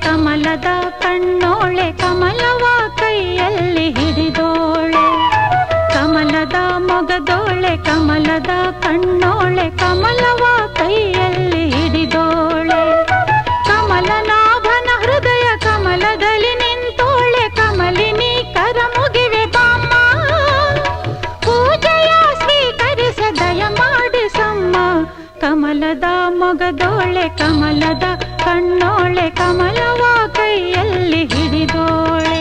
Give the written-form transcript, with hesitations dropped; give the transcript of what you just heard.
ಕಮಲದ ಕಣ್ಣೋಳೆ ಕಮಲವ ಕೈಯಲ್ಲಿ ಹಿಡಿದೋಳೆ ಕಮಲದ ಮೊಗದೋಳೆ ಕಮಲದ ಕಣ್ಣೋಳೆ ಕಮಲವ ಕೈಯಲ್ಲಿ ಹಿಡಿದೋಳೆ ಕಮಲನಾಭನ ಹೃದಯ ಕಮಲದಲ್ಲಿ ನಿಂತೋಳೆ ಕಮಲಿನಿ ಕರ ಮುಗಿವೆ ಬಾಮ್ಮ ಪೂಜೆಯ ಸ್ವೀಕರಿಸ ದಯ ಮಾಡಿಸಮ್ಮ ಕಮಲದ ಮೊಗದೋಳೆ ಕಮಲದ ಕಣ್ಣೋಳೆ ಕಮಲವ ಕೈಯಲ್ಲಿ ಹಿಡಿದೋಳೆ